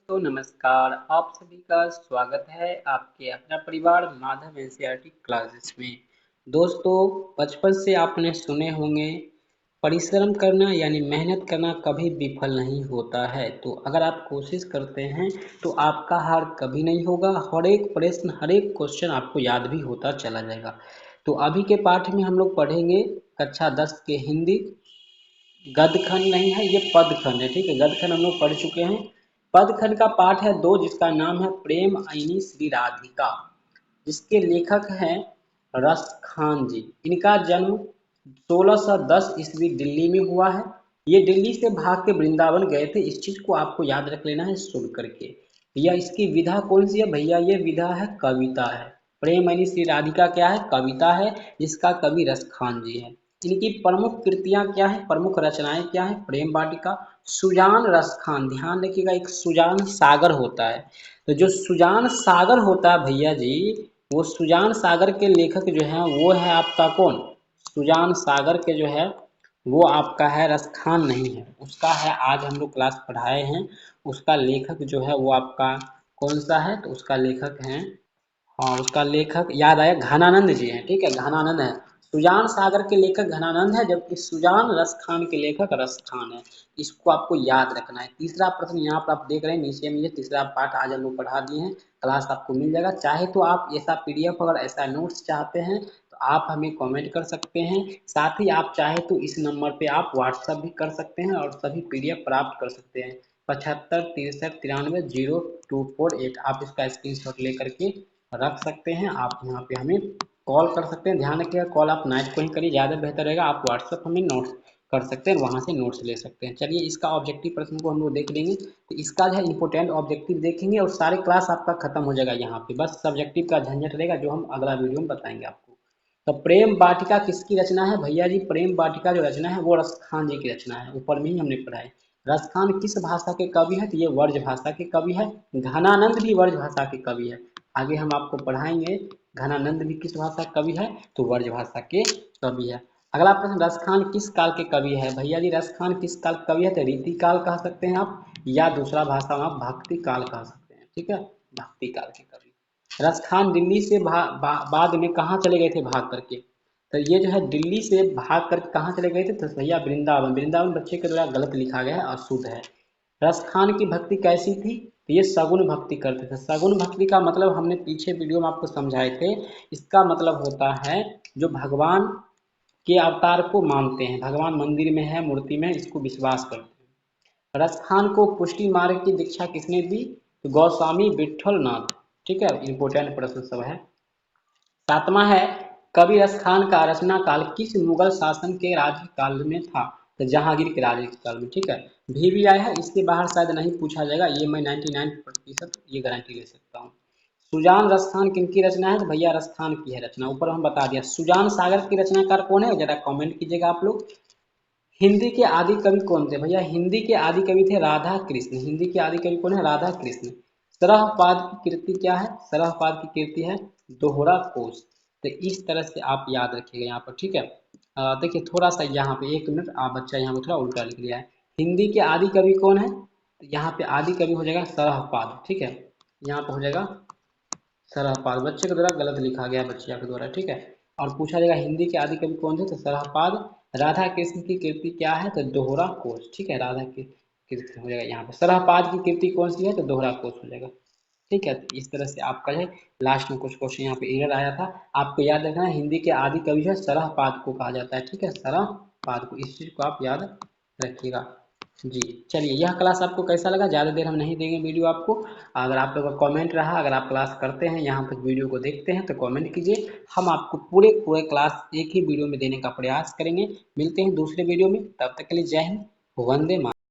दोस्तों नमस्कार। आप सभी का स्वागत है आपके अपना परिवार माधव एनसीईआरटी क्लासेस में। दोस्तों बचपन से आपने सुने होंगे परिश्रम करना यानी मेहनत करना कभी विफल नहीं होता है। तो अगर आप कोशिश करते हैं तो आपका हार कभी नहीं होगा। हर एक प्रश्न हर एक क्वेश्चन आपको याद भी होता चला जाएगा। तो अभी के पाठ में हम लोग पढ़ेंगे कक्षा 10 के हिंदी। गद्य खंड नहीं है, ये पद खंड है। ठीक है, गद्य खंड हम लोग पढ़ चुके हैं। पद खंड का पाठ है 2 जिसका नाम है प्रेम आईनी श्री राधिका, जिसके लेखक हैं रस खान जी। इनका जन्म 1610 ईस्वी दिल्ली में हुआ है। ये दिल्ली से भाग के वृंदावन गए थे। इस चीज को आपको याद रख लेना है सुन करके। भैया इसकी विधा कौन सी है? भैया ये विधा है कविता है। प्रेम आईनी श्री राधिका क्या है? कविता है, जिसका कवि रस खान जी है। इनकी प्रमुख कृतियां क्या है? प्रमुख रचनाएं क्या है? प्रेम वाटिका, सुजान रस खान। ध्यान रखिएगा, एक सुजान सागर होता है। तो जो सुजान सागर होता है भैया जी, वो सुजान सागर के लेखक जो है वो है आपका कौन? सुजान सागर के जो है वो आपका है रस खान नहीं है, उसका है। आज हम लोग क्लास पढ़ाए हैं, उसका लेखक जो है वो आपका कौन सा है? तो उसका लेखक है, हाँ उसका लेखक याद आया, घनानंद जी हैं। ठीक है, घनानंद है। सुजान सागर के लेखक घनानंद है, जबकि सुजान रस खान के लेखक रस खान है। इसको आपको याद रखना है। तीसरा प्रश्न यहाँ पर आप देख रहे हैं नीचे में, ये तीसरा पार्ट आज हम लोग पढ़ा दिए हैं। क्लास आपको मिल जाएगा। चाहे तो आप ऐसा पीडीएफ अगर ऐसा नोट्स चाहते हैं तो आप हमें कमेंट कर सकते हैं। साथ ही आप चाहे तो इस नंबर पे आप व्हाट्सअप भी कर सकते हैं और सभी पीडीएफ प्राप्त कर सकते हैं। 75 63 93 0248। आप इसका स्क्रीनशॉट लेकर के रख सकते हैं। आप यहाँ पे हमें कॉल कर सकते हैं। ध्यान रखिएगा, कॉल आप नाइट को ही करिए, ज़्यादा बेहतर रहेगा। आप व्हाट्सअप हमें नोट्स कर सकते हैं, वहाँ से नोट्स ले सकते हैं। चलिए इसका ऑब्जेक्टिव प्रश्न को हम लोग देख लेंगे। तो इसका जो है इंपॉर्टेंट ऑब्जेक्टिव देखेंगे और सारे क्लास आपका खत्म हो जाएगा। यहाँ पे बस सब्जेक्टिव का झंझट रहेगा, जो हम अगला वीडियो में बताएंगे आपको। तो प्रेम वाटिका किसकी रचना है भैया जी? प्रेम वाटिका जो रचना है वो रस खान जी की रचना है। ऊपर में ही हमने पढ़ा है। रस खान किस भाषा के कवि है? तो ये वर्ज भाषा के कवि है। घनानंद भी वर्ज भाषा के कवि है। आगे हम आपको पढ़ाएंगे घनानंद भी किस भाषा के कवि है, तो वर्ज भाषा के कवि है। अगला प्रश्न, रस खान किस काल के कवि है? भैया जी रस खान किस काल के कवि है? तो रीति काल कह सकते हैं आप, या दूसरा भाषा में आप भक्ति काल कह सकते हैं। ठीक है, भक्ति काल के कवि। रस खान दिल्ली से बाद में कहाँ चले गए थे भाग करके? तो ये जो है दिल्ली से भाग कर कहाँ चले गए थे? तो भैया वृंदावन। वृंदावन बच्चे के द्वारा गलत लिखा गया है, अशुद्ध है। रस खान की भक्ति कैसी थी? तो ये सगुन भक्ति करते थे। सगुन भक्ति का मतलब हमने पीछे वीडियो में आपको समझाए थे। इसका मतलब होता है जो भगवान के अवतार को मानते हैं, भगवान मंदिर में है, मूर्ति में, इसको विश्वास करते हैं। रस खान को पुष्टि मार्ग की दीक्षा किसने दी? तो गोस्वामी विठल नाथ। ठीक है, इंपोर्टेंट प्रश्न सब है। सातवां है, कवि रस खान का रचना काल किस मुगल शासन के राज्य काल में था? तो जहांगीर के राज्य काल में। ठीक है, VVI है, इसके बाहर शायद नहीं पूछा जाएगा, ये मैं 99% ये गारंटी ले सकता हूँ। सुजान रस खान किनकी रचना है? तो भैया रस खान की है रचना, ऊपर हम बता दिया। सुजान सागर की रचनाकार कौन है? जरा कमेंट कीजिएगा आप लोग। हिंदी के आदि कवि कौन थे? भैया हिंदी के आदि कवि थे राधा कृष्ण। हिंदी के आदि कवि कौन है? राधा कृष्ण। सरहपाद की कृति क्या है? सरहपाद की कृति है दोहरा कोश। तो इस तरह से आप याद रखिएगा यहाँ पर। ठीक है, देखिए थोड़ा सा यहाँ पे 1 मिनट, आप बच्चा यहाँ पे थोड़ा उल्टा लिख लिया है। हिंदी के आदि कवि कौन है? तो यहाँ पे आदि कवि हो जाएगा सरहपाद। ठीक है, यहाँ पे हो जाएगा सरहपाद। बच्चे के द्वारा गलत लिखा गया, बच्चिया के द्वारा। ठीक है, और पूछा जाएगा हिंदी के आदि कवि कौन थे? तो सरहपाद। राधा कृष्ण की कृति क्या है? तो दोहरा कोश। ठीक है, राधा की कृति हो जाएगा यहाँ पे। सरहपाद की कृति कौन सी है? तो दोहरा कोश हो जाएगा। ठीक है, तो इस तरह से आपका है। लास्ट में कुछ क्वेश्चन यहाँ पे एरर आया था, आपको याद रखना है। हिंदी के आदि कवि है सरहपाद को कहा जाता है। ठीक है, सरहपाद को, इस चीज को आप याद रखिएगा जी। चलिए यह क्लास आपको कैसा लगा? ज़्यादा देर हम नहीं देंगे वीडियो आपको। अगर आप लोगों का कमेंट रहा, अगर आप क्लास करते हैं यहाँ तक वीडियो को देखते हैं तो कमेंट कीजिए। हम आपको पूरे पूरे क्लास एक ही वीडियो में देने का प्रयास करेंगे। मिलते हैं दूसरे वीडियो में, तब तक के लिए जय हिंद, वंदे मातरम।